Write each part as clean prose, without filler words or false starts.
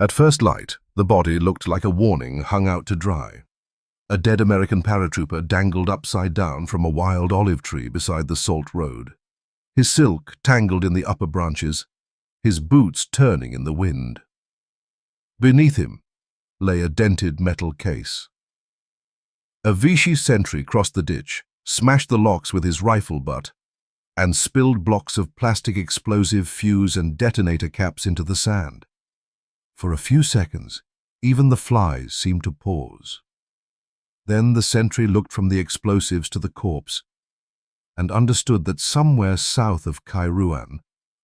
At first light, the body looked like a warning hung out to dry. A dead American paratrooper dangled upside down from a wild olive tree beside the salt road. His silk tangled in the upper branches, his boots turning in the wind. Beneath him lay a dented metal case. A Vichy sentry crossed the ditch, smashed the locks with his rifle butt, and spilled blocks of plastic explosive fuse and detonator caps into the sand. For a few seconds, even the flies seemed to pause. Then the sentry looked from the explosives to the corpse and understood that somewhere south of Kairouan,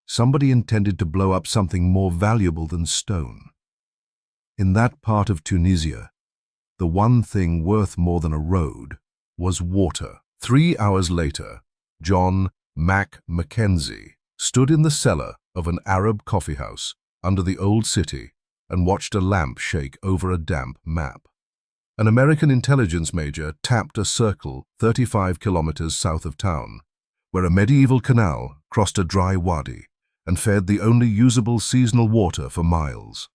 somebody intended to blow up something more valuable than stone. In that part of Tunisia, the one thing worth more than a road was water. 3 hours later, John Mac Mackenzie stood in the cellar of an Arab coffeehouse under the old city and watched a lamp shake over a damp map. An American intelligence major tapped a circle 35 kilometers south of town, where a medieval canal crossed a dry wadi and fed the only usable seasonal water for miles.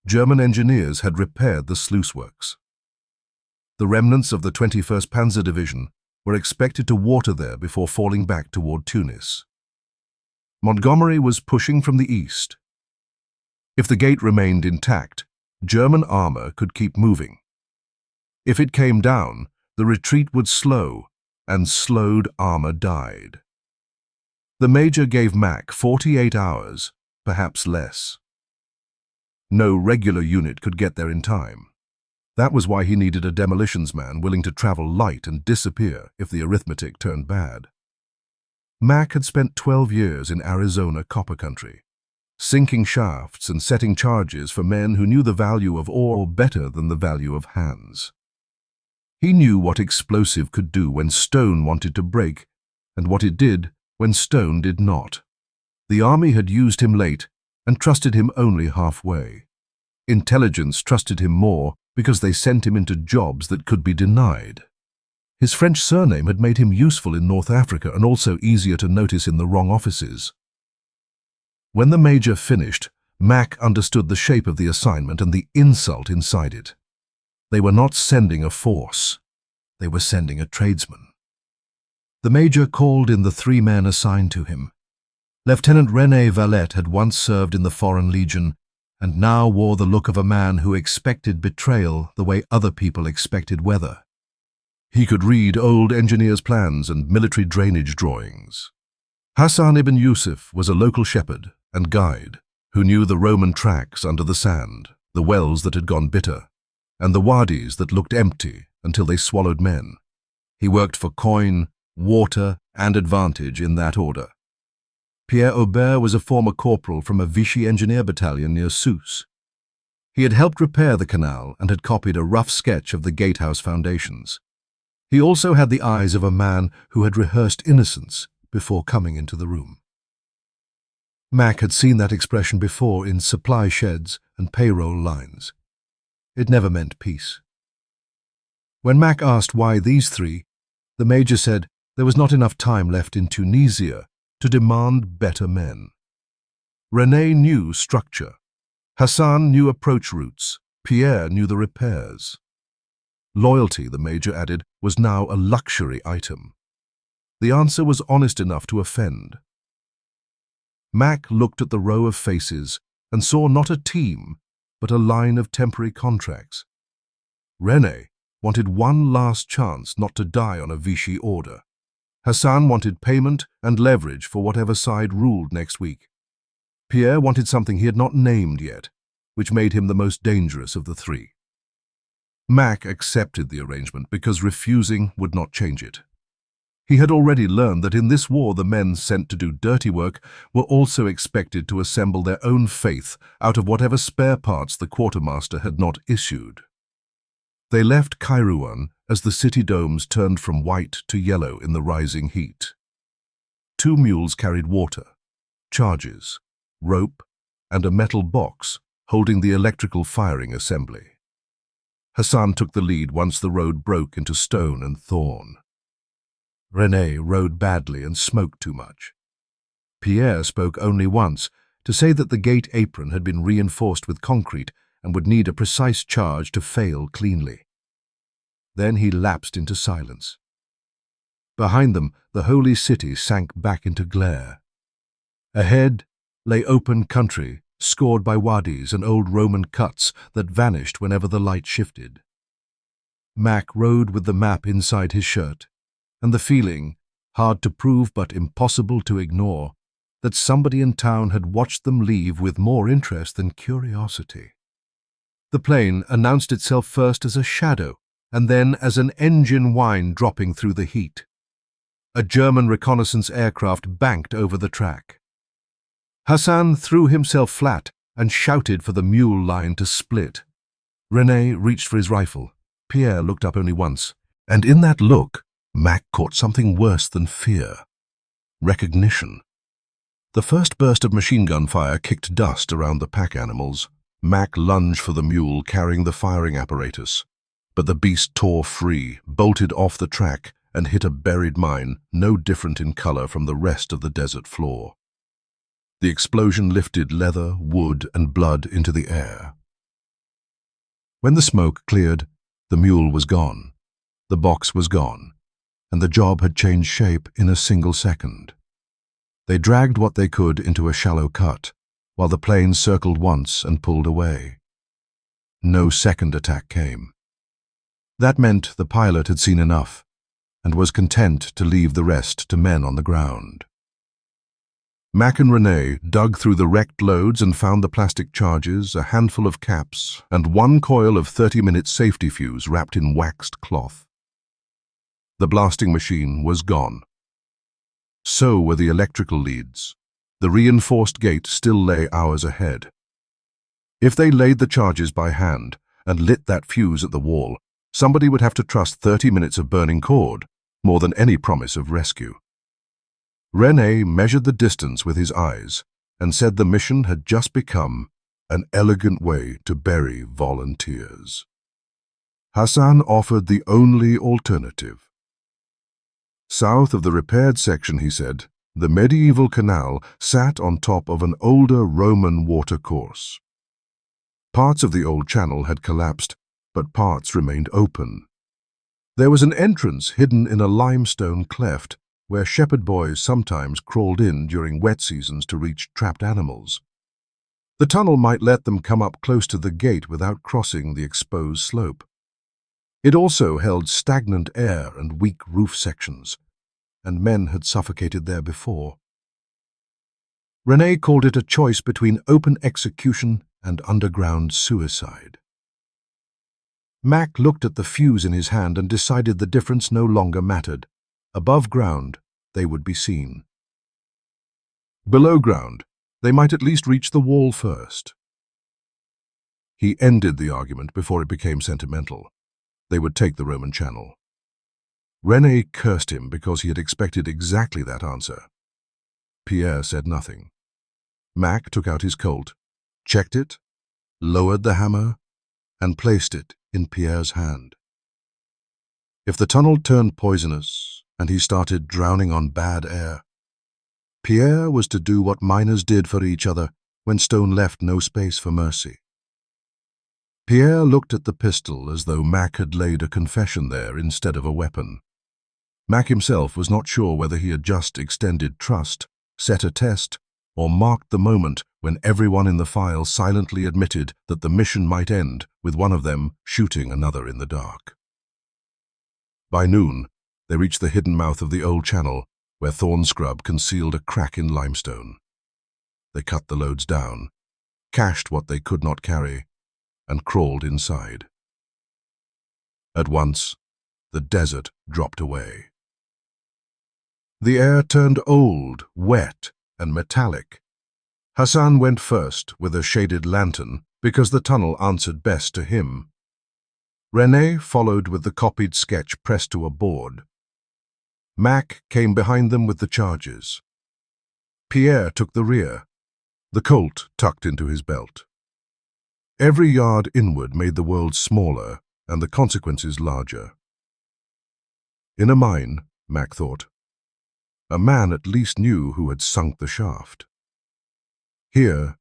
German engineers had repaired the sluice works. The remnants of the 21st Panzer Division were expected to water there before falling back toward Tunis. Montgomery was pushing from the east. If the gate remained intact, German armor could keep moving. If it came down, the retreat would slow, and slowed armor died. The major gave Mac 48 hours, perhaps less. No regular unit could get there in time. That was why he needed a demolitions man willing to travel light and disappear if the arithmetic turned bad. Mac had spent 12 years in Arizona copper country, sinking shafts and setting charges for men who knew the value of ore better than the value of hands. He knew what explosive could do when stone wanted to break, and what it did when stone did not. The army had used him late and trusted him only halfway. Intelligence trusted him more because they sent him into jobs that could be denied. His French surname had made him useful in North Africa and also easier to notice in the wrong offices. When the major finished, Mac understood the shape of the assignment and the insult inside it. They were not sending a force. They were sending a tradesman. The major called in the 3 men assigned to him. Lieutenant René Valette had once served in the Foreign Legion and now wore the look of a man who expected betrayal the way other people expected weather. He could read old engineers' plans and military drainage drawings. Hassan ibn Yusuf was a local shepherd and guide who knew the Roman tracks under the sand, the wells that had gone bitter, and the wadis that looked empty until they swallowed men. He worked for coin, water, and advantage in that order. Pierre Aubert was a former corporal from a Vichy engineer battalion near Sousse. He had helped repair the canal and had copied a rough sketch of the gatehouse foundations. He also had the eyes of a man who had rehearsed innocence before coming into the room. Mac had seen that expression before in supply sheds and payroll lines. It never meant peace. When Mac asked why these 3, the major said there was not enough time left in Tunisia to demand better men. René knew structure. Hassan knew approach routes. Pierre knew the repairs. Loyalty, the major added, was now a luxury item. The answer was honest enough to offend. Mac looked at the row of faces and saw not a team, but a line of temporary contracts. René wanted one last chance not to die on a Vichy order. Hassan wanted payment and leverage for whatever side ruled next week. Pierre wanted something he had not named yet, which made him the most dangerous of the 3. Mac accepted the arrangement because refusing would not change it. He had already learned that in this war the men sent to do dirty work were also expected to assemble their own faith out of whatever spare parts the quartermaster had not issued. They left Kairouan as the city domes turned from white to yellow in the rising heat. 2 mules carried water, charges, rope, and a metal box holding the electrical firing assembly. Hassan took the lead once the road broke into stone and thorn. René rode badly and smoked too much. Pierre spoke only once, to say that the gate apron had been reinforced with concrete and would need a precise charge to fail cleanly. Then he lapsed into silence. Behind them, the holy city sank back into glare. Ahead lay open country, scored by wadis and old Roman cuts that vanished whenever the light shifted. Mac rode with the map inside his shirt, and the feeling, hard to prove but impossible to ignore, that somebody in town had watched them leave with more interest than curiosity. The plane announced itself first as a shadow, and then as an engine whine dropping through the heat. A German reconnaissance aircraft banked over the track. Hassan threw himself flat and shouted for the mule line to split. René reached for his rifle. Pierre looked up only once, and in that look, Mac caught something worse than fear. Recognition. The first burst of machine gun fire kicked dust around the pack animals. Mac lunged for the mule carrying the firing apparatus, but the beast tore free, bolted off the track, and hit a buried mine, no different in color from the rest of the desert floor. The explosion lifted leather, wood, and blood into the air. When the smoke cleared, the mule was gone, the box was gone, and the job had changed shape in a single second. They dragged what they could into a shallow cut, while the plane circled once and pulled away. No second attack came. That meant the pilot had seen enough, and was content to leave the rest to men on the ground. Mac and René dug through the wrecked loads and found the plastic charges, a handful of caps, and one coil of 30-minute safety fuse wrapped in waxed cloth. The blasting machine was gone. So were the electrical leads. The reinforced gate still lay hours ahead. If they laid the charges by hand and lit that fuse at the wall, somebody would have to trust 30 minutes of burning cord more than any promise of rescue. René measured the distance with his eyes and said the mission had just become an elegant way to bury volunteers. Hassan offered the only alternative. South of the repaired section, he said, the medieval canal sat on top of an older Roman watercourse. Parts of the old channel had collapsed, but parts remained open. There was an entrance hidden in a limestone cleft where shepherd boys sometimes crawled in during wet seasons to reach trapped animals. The tunnel might let them come up close to the gate without crossing the exposed slope. It also held stagnant air and weak roof sections, and men had suffocated there before. René called it a choice between open execution and underground suicide. Mac looked at the fuse in his hand and decided the difference no longer mattered. Above ground, they would be seen. Below ground, they might at least reach the wall first. He ended the argument before it became sentimental. They would take the Roman channel. René cursed him because he had expected exactly that answer. Pierre said nothing. Mac took out his Colt, checked it, lowered the hammer, and placed it in Pierre's hand. If the tunnel turned poisonous and he started drowning on bad air, Pierre was to do what miners did for each other when stone left no space for mercy. Pierre looked at the pistol as though Mac had laid a confession there instead of a weapon. Mac himself was not sure whether he had just extended trust, set a test, or marked the moment when everyone in the file silently admitted that the mission might end with one of them shooting another in the dark. By noon, they reached the hidden mouth of the old channel, where thorn scrub concealed a crack in limestone. They cut the loads down, cached what they could not carry, and crawled inside. At once, the desert dropped away. The air turned old, wet, and metallic. Hassan went first with a shaded lantern because the tunnel answered best to him. René followed with the copied sketch pressed to a board. Mac came behind them with the charges. Pierre took the rear, the Colt tucked into his belt. Every yard inward made the world smaller and the consequences larger. In a mine, Mac thought, a man at least knew who had sunk the shaft. Here,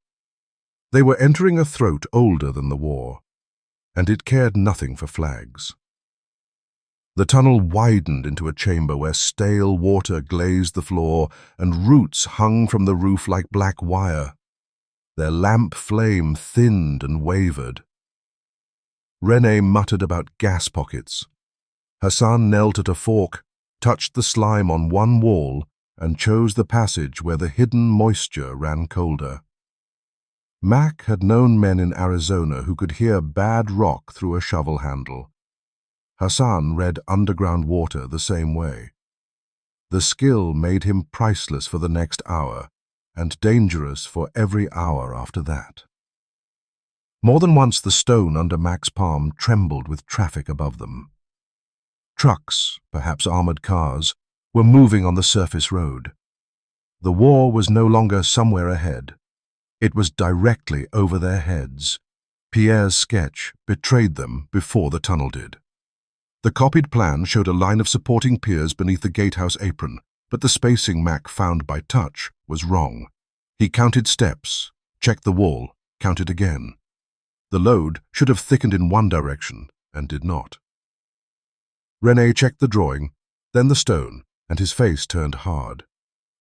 they were entering a throat older than the war, and it cared nothing for flags. The tunnel widened into a chamber where stale water glazed the floor and roots hung from the roof like black wire. Their lamp flame thinned and wavered. René muttered about gas pockets. Hassan knelt at a fork, touched the slime on one wall, and chose the passage where the hidden moisture ran colder. Mac had known men in Arizona who could hear bad rock through a shovel handle. Hassan read underground water the same way. The skill made him priceless for the next hour, and dangerous for every hour after that. More than once the stone under Mac's palm trembled with traffic above them. Trucks, perhaps armored cars, were moving on the surface road. The war was no longer somewhere ahead. It was directly over their heads. Pierre's sketch betrayed them before the tunnel did. The copied plan showed a line of supporting piers beneath the gatehouse apron, but the spacing Mac found by touch was wrong. He counted steps, checked the wall, counted again. The load should have thickened in one direction, and did not. René checked the drawing, then the stone, and his face turned hard.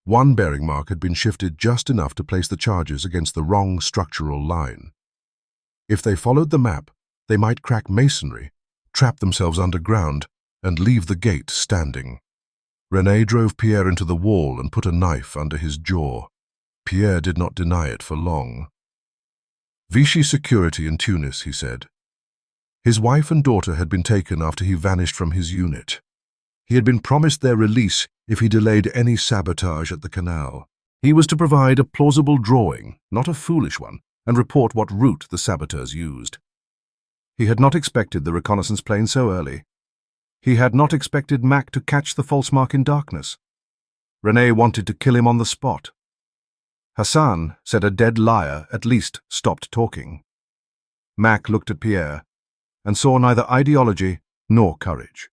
One bearing mark had been shifted just enough to place the charges against the wrong structural line. If they followed the map, they might crack masonry, trap themselves underground, and leave the gate standing. René drove Pierre into the wall and put a knife under his jaw. Pierre did not deny it for long. Vichy security in Tunis, he said. His wife and daughter had been taken after he vanished from his unit. He had been promised their release if he delayed any sabotage at the Canal. He was to provide a plausible drawing, not a foolish one, and report what route the saboteurs used. He had not expected the reconnaissance plane so early. He had not expected Mac to catch the false mark in darkness. René wanted to kill him on the spot. Hassan said a dead liar at least stopped talking. Mac looked at Pierre and saw neither ideology nor courage.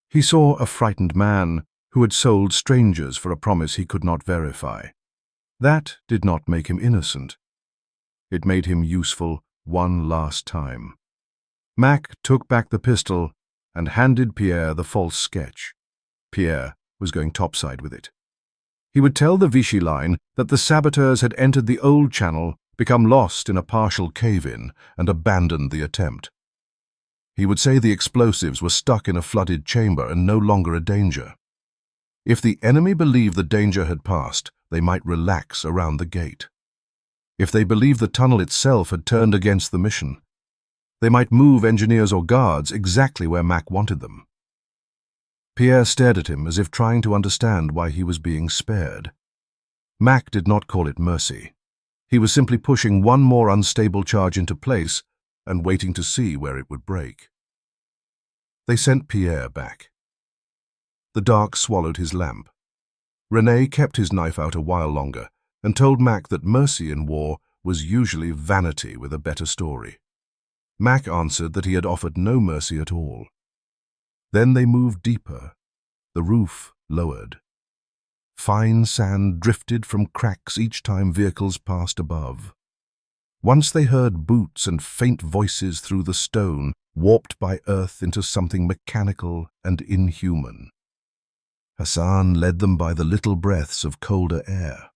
He saw a frightened man who had sold strangers for a promise he could not verify. That did not make him innocent. It made him useful one last time. Mac took back the pistol and handed Pierre the false sketch. Pierre was going topside with it. He would tell the Vichy line that the saboteurs had entered the old channel, become lost in a partial cave-in, and abandoned the attempt. He would say the explosives were stuck in a flooded chamber and no longer a danger. If the enemy believed the danger had passed, they might relax around the gate. If they believed the tunnel itself had turned against the mission, they might move engineers or guards exactly where Mac wanted them. Pierre stared at him as if trying to understand why he was being spared. Mac did not call it mercy. He was simply pushing one more unstable charge into place and waiting to see where it would break. They sent Pierre back. The dark swallowed his lamp. René kept his knife out a while longer and told Mac that mercy in war was usually vanity with a better story. Mac answered that he had offered no mercy at all. Then they moved deeper. The roof lowered. Fine sand drifted from cracks each time vehicles passed above. Once they heard boots and faint voices through the stone, warped by earth into something mechanical and inhuman. Hassan led them by the little breaths of colder air.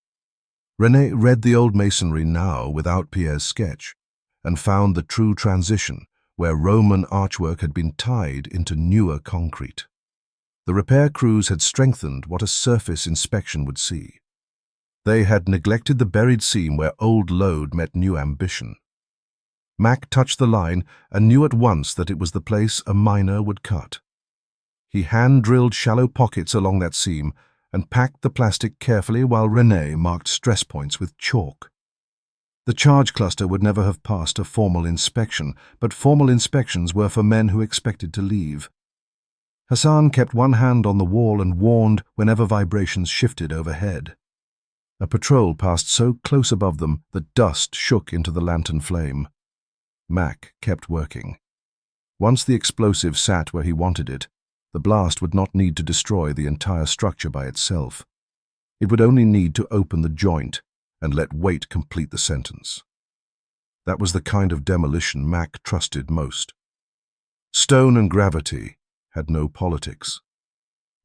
René read the old masonry now without Pierre's sketch, and found the true transition, where Roman archwork had been tied into newer concrete. The repair crews had strengthened what a surface inspection would see. They had neglected the buried seam where old load met new ambition. Mac touched the line and knew at once that it was the place a miner would cut. He hand-drilled shallow pockets along that seam and packed the plastic carefully while René marked stress points with chalk. The charge cluster would never have passed a formal inspection, but formal inspections were for men who expected to leave. Hassan kept one hand on the wall and warned whenever vibrations shifted overhead. A patrol passed so close above them that dust shook into the lantern flame. Mac kept working. Once the explosive sat where he wanted it, the blast would not need to destroy the entire structure by itself. It would only need to open the joint, and let weight complete the sentence. That was the kind of demolition Mac trusted most. Stone and gravity had no politics.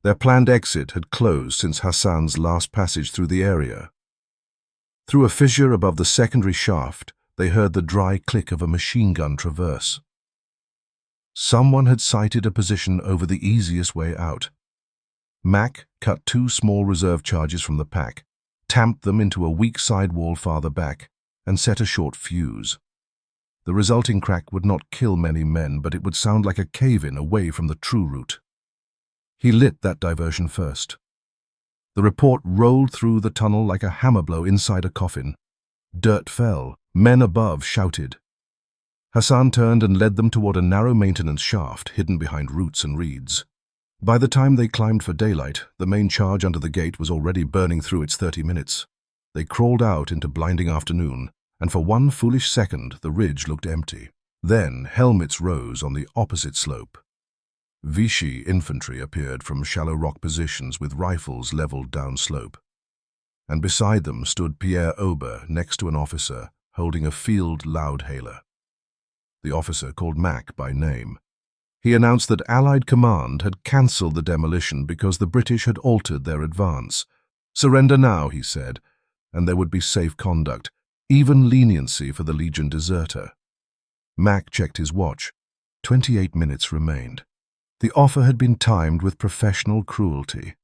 Their planned exit had closed since Hassan's last passage through the area. Through a fissure above the secondary shaft, they heard the dry click of a machine gun traverse. Someone had sighted a position over the easiest way out. Mac cut 2 small reserve charges from the pack, tamped them into a weak side wall farther back, and set a short fuse. The resulting crack would not kill many men, but it would sound like a cave-in away from the true route. He lit that diversion first. The report rolled through the tunnel like a hammer blow inside a coffin. Dirt fell. Men above shouted. Hassan turned and led them toward a narrow maintenance shaft hidden behind roots and reeds. By the time they climbed for daylight, the main charge under the gate was already burning through its 30 minutes. They crawled out into blinding afternoon, and for one foolish second the ridge looked empty. Then helmets rose on the opposite slope. Vichy infantry appeared from shallow rock positions with rifles leveled downslope. And beside them stood Pierre Aubert next to an officer holding a field loudhailer. The officer called Mac by name. He announced that Allied command had cancelled the demolition because the British had altered their advance. Surrender now, he said, and there would be safe conduct, even leniency for the Legion deserter. Mac checked his watch. 28 minutes remained. The offer had been timed with professional cruelty.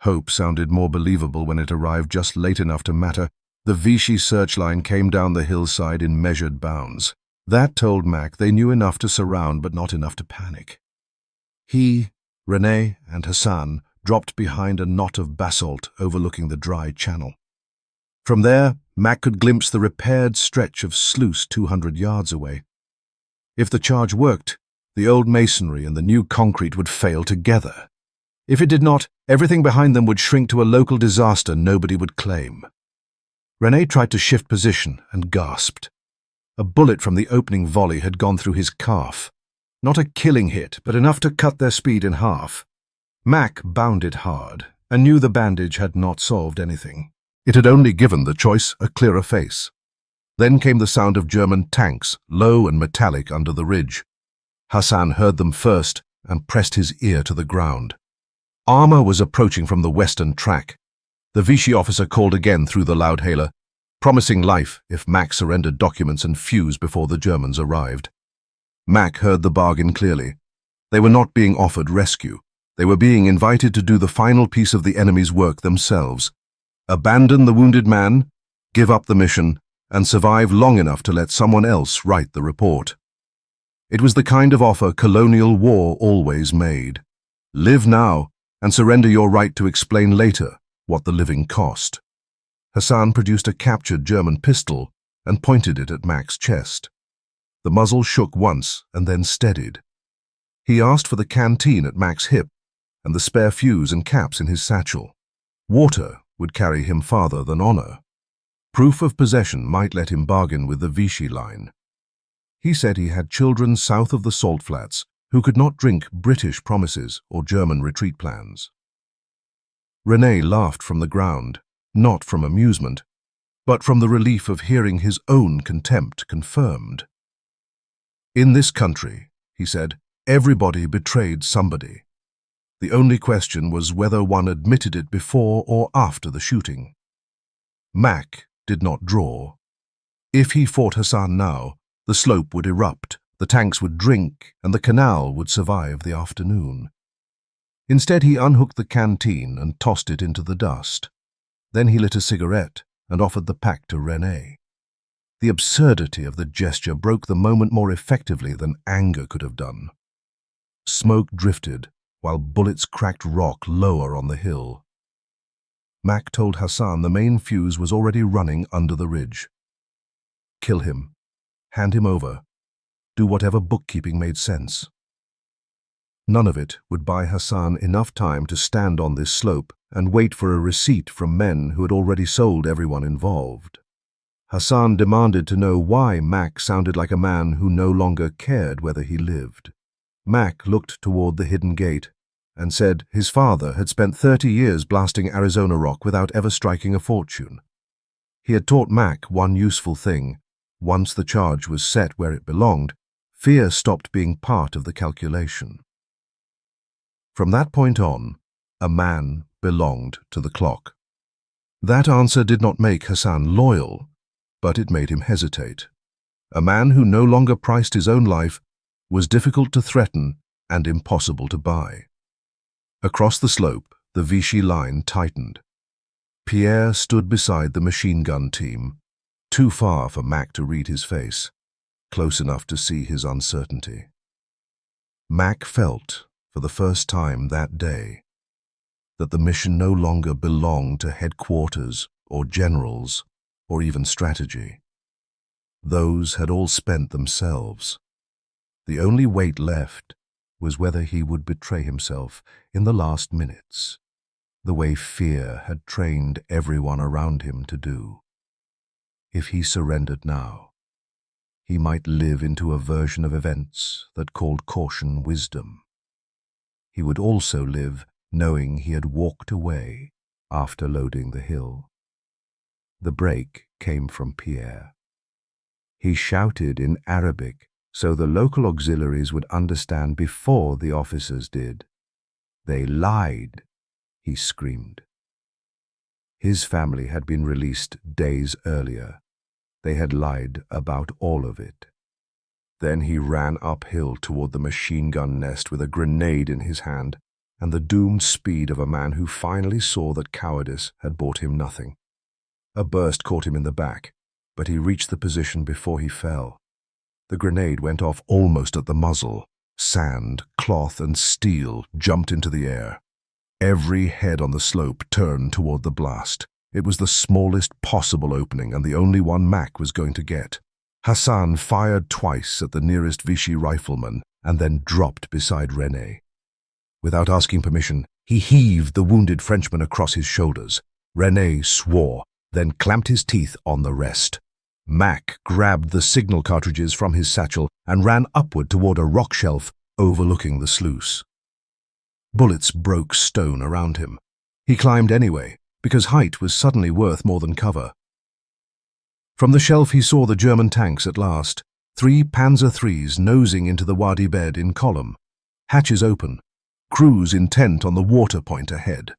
Hope sounded more believable when it arrived just late enough to matter. The Vichy searchline came down the hillside in measured bounds. That told Mac they knew enough to surround but not enough to panic. He, René, and Hassan dropped behind a knot of basalt overlooking the dry channel. From there, Mac could glimpse the repaired stretch of sluice 200 yards away. If the charge worked, the old masonry and the new concrete would fail together. If it did not, everything behind them would shrink to a local disaster nobody would claim. René tried to shift position and gasped. A bullet from the opening volley had gone through his calf. Not a killing hit, but enough to cut their speed in half. Mac bounded hard and knew the bandage had not solved anything. It had only given the choice a clearer face. Then came the sound of German tanks, low and metallic under the ridge. Hassan heard them first and pressed his ear to the ground. Armor was approaching from the western track. The Vichy officer called again through the loudhailer, promising life if Mac surrendered documents and fused before the Germans arrived. Mac heard the bargain clearly. They were not being offered rescue. They were being invited to do the final piece of the enemy's work themselves. Abandon the wounded man, give up the mission, and survive long enough to let someone else write the report. It was the kind of offer colonial war always made. Live now and surrender your right to explain later what the living cost. Hassan produced a captured German pistol and pointed it at Mac's chest. The muzzle shook once and then steadied. He asked for the canteen at Mac's hip and the spare fuse and caps in his satchel. Water would carry him farther than honor. Proof of possession might let him bargain with the Vichy line. He said he had children south of the salt flats who could not drink British promises or German retreat plans. René laughed from the ground, not from amusement, but from the relief of hearing his own contempt confirmed. In this country, he said, everybody betrayed somebody. The only question was whether one admitted it before or after the shooting. Mac did not draw. If he fought Hassan now, the slope would erupt, the tanks would drink, and the canal would survive the afternoon. Instead, he unhooked the canteen and tossed it into the dust. Then he lit a cigarette and offered the pack to René. The absurdity of the gesture broke the moment more effectively than anger could have done. Smoke drifted while bullets cracked rock lower on the hill. Mac told Hassan the main fuse was already running under the ridge. Kill him. Hand him over. Do whatever bookkeeping made sense. None of it would buy Hassan enough time to stand on this slope and wait for a receipt from men who had already sold everyone involved. Hassan demanded to know why Mac sounded like a man who no longer cared whether he lived. Mac looked toward the hidden gate and said his father had spent 30 years blasting Arizona rock without ever striking a fortune. He had taught Mac one useful thing. Once the charge was set where it belonged, fear stopped being part of the calculation. From that point on, a man belonged to the clock. That answer did not make Hassan loyal, but it made him hesitate. A man who no longer priced his own life was difficult to threaten and impossible to buy. Across the slope, the Vichy line tightened. Pierre stood beside the machine gun team, too far for Mac to read his face, close enough to see his uncertainty. Mac felt, for the first time that day, that the mission no longer belonged to headquarters or generals or even strategy. Those had all spent themselves. The only weight left was whether he would betray himself in the last minutes, the way fear had trained everyone around him to do. If he surrendered now, he might live into a version of events that called caution wisdom. He would also live knowing he had walked away after loading the hill. The break came from Pierre. He shouted in Arabic so the local auxiliaries would understand before the officers did. "They lied," he screamed. His family had been released days earlier. They had lied about all of it. Then he ran uphill toward the machine gun nest with a grenade in his hand and the doomed speed of a man who finally saw that cowardice had bought him nothing. A burst caught him in the back, but he reached the position before he fell. The grenade went off almost at the muzzle. Sand, cloth, and steel jumped into the air. Every head on the slope turned toward the blast. It was the smallest possible opening and the only one Mac was going to get. Hassan fired twice at the nearest Vichy rifleman and then dropped beside René. Without asking permission, he heaved the wounded Frenchman across his shoulders. René swore, then clamped his teeth on the rest. Mac grabbed the signal cartridges from his satchel and ran upward toward a rock shelf overlooking the sluice. Bullets broke stone around him. He climbed anyway, because height was suddenly worth more than cover. From the shelf he saw the German tanks at last, 3 Panzer IIIs nosing into the Wadi bed in column, hatches open, crews intent on the water point ahead.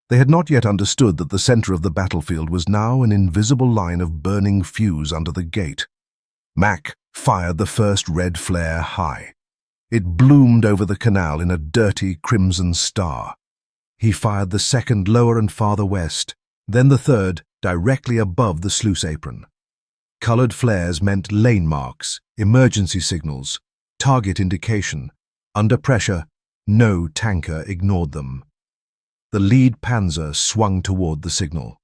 They had not yet understood that the center of the battlefield was now an invisible line of burning fuse under the gate. Mac fired the first red flare high. It bloomed over the canal in a dirty crimson star. He fired the second lower and farther west, then the third directly above the sluice apron. Colored flares meant lane marks, emergency signals, target indication. Under pressure, no tanker ignored them. The lead panzer swung toward the signal.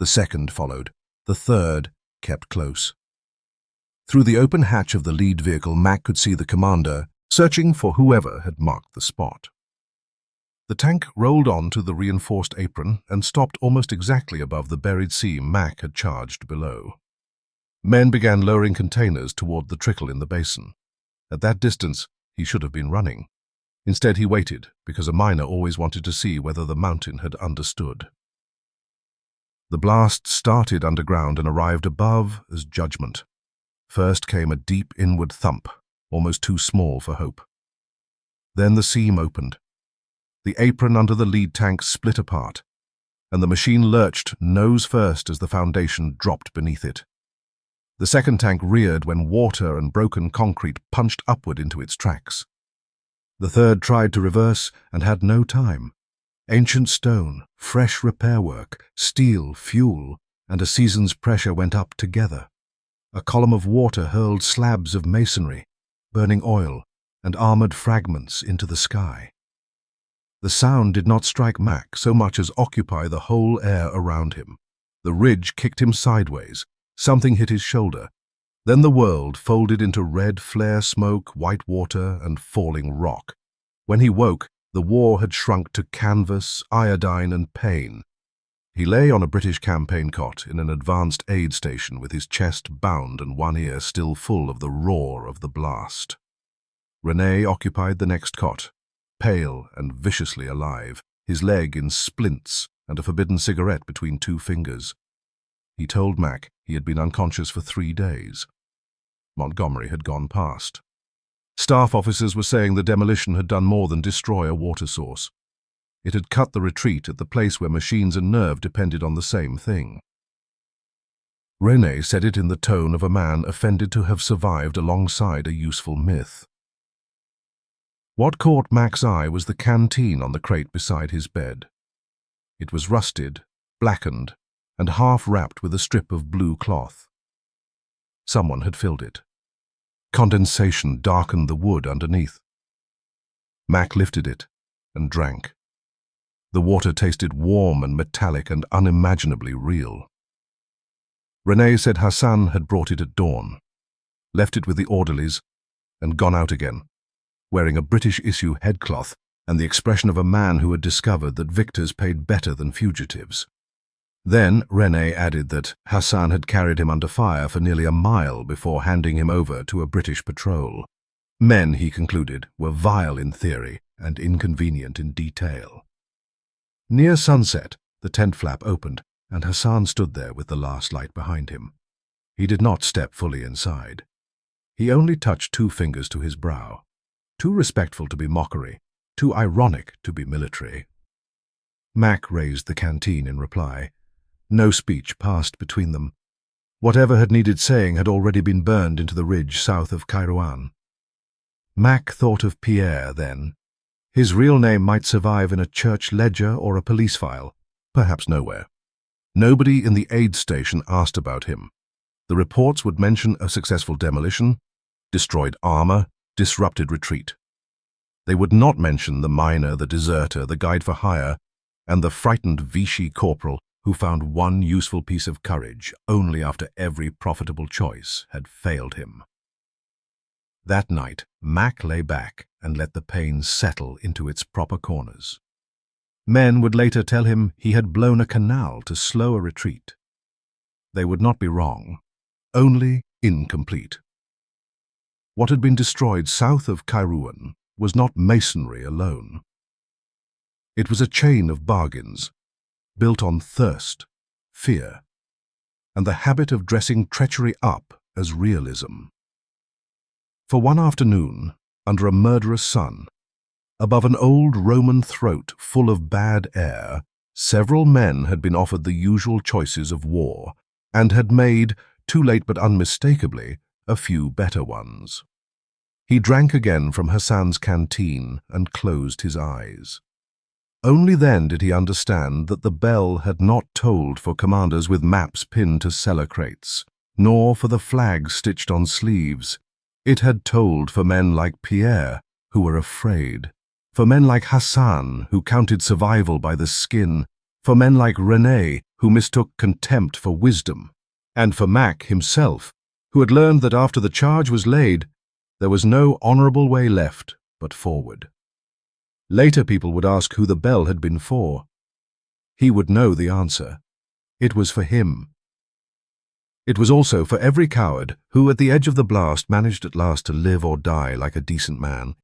The second followed. The third kept close. Through the open hatch of the lead vehicle, Mac could see the commander searching for whoever had marked the spot. The tank rolled on to the reinforced apron and stopped almost exactly above the buried seam Mac had charged below. Men began lowering containers toward the trickle in the basin. At that distance, he should have been running. Instead, he waited, because a miner always wanted to see whether the mountain had understood. The blast started underground and arrived above as judgment. First came a deep inward thump, almost too small for hope. Then the seam opened. The apron under the lead tank split apart, and the machine lurched nose first as the foundation dropped beneath it. The second tank reared when water and broken concrete punched upward into its tracks. The third tried to reverse and had no time. Ancient stone, fresh repair work, steel, fuel, and a season's pressure went up together. A column of water hurled slabs of masonry, burning oil, and armored fragments into the sky. The sound did not strike Mac so much as occupy the whole air around him. The ridge kicked him sideways. Something hit his shoulder. Then the world folded into red flare smoke, white water, and falling rock. When he woke, the war had shrunk to canvas, iodine, and pain. He lay on a British campaign cot in an advanced aid station with his chest bound and one ear still full of the roar of the blast. René occupied the next cot, pale and viciously alive, his leg in splints and a forbidden cigarette between 2 fingers. He told Mac he had been unconscious for 3 days. Montgomery had gone past. Staff officers were saying the demolition had done more than destroy a water source. It had cut the retreat at the place where machines and nerve depended on the same thing. René said it in the tone of a man offended to have survived alongside a useful myth. What caught Mac's eye was the canteen on the crate beside his bed. It was rusted, blackened, and half-wrapped with a strip of blue cloth. Someone had filled it. Condensation darkened the wood underneath. Mac lifted it and drank. The water tasted warm and metallic and unimaginably real. René said Hassan had brought it at dawn, left it with the orderlies, and gone out again, wearing a British-issue headcloth and the expression of a man who had discovered that victors paid better than fugitives. Then René added that Hassan had carried him under fire for nearly a mile before handing him over to a British patrol. Men, he concluded, were vile in theory and inconvenient in detail. Near sunset, the tent flap opened, and Hassan stood there with the last light behind him. He did not step fully inside. He only touched 2 fingers to his brow, too respectful to be mockery, too ironic to be military. Mac raised the canteen in reply. No speech passed between them. Whatever had needed saying had already been burned into the ridge south of Kairouan. Mac thought of Pierre then. His real name might survive in a church ledger or a police file, perhaps nowhere. Nobody in the aid station asked about him. The reports would mention a successful demolition, destroyed armor, disrupted retreat. They would not mention the miner, the deserter, the guide for hire, and the frightened Vichy corporal who found one useful piece of courage only after every profitable choice had failed him. That night, Mac lay back and let the pain settle into its proper corners. Men would later tell him he had blown a canal to slow a retreat. They would not be wrong, only incomplete. What had been destroyed south of Kairouan was not masonry alone. It was a chain of bargains, built on thirst, fear, and the habit of dressing treachery up as realism. For one afternoon, under a murderous sun, above an old Roman throat full of bad air, several men had been offered the usual choices of war, and had made, too late but unmistakably, a few better ones. He drank again from Hassan's canteen and closed his eyes. Only then did he understand that the bell had not tolled for commanders with maps pinned to cellar crates, nor for the flags stitched on sleeves. It had tolled for men like Pierre, who were afraid, for men like Hassan, who counted survival by the skin, for men like René, who mistook contempt for wisdom, and for Mac himself, who had learned that after the charge was laid, there was no honorable way left but forward. Later people would ask who the bell had been for. He would know the answer. It was for him. It was also for every coward who, at the edge of the blast, managed at last to live or die like a decent man,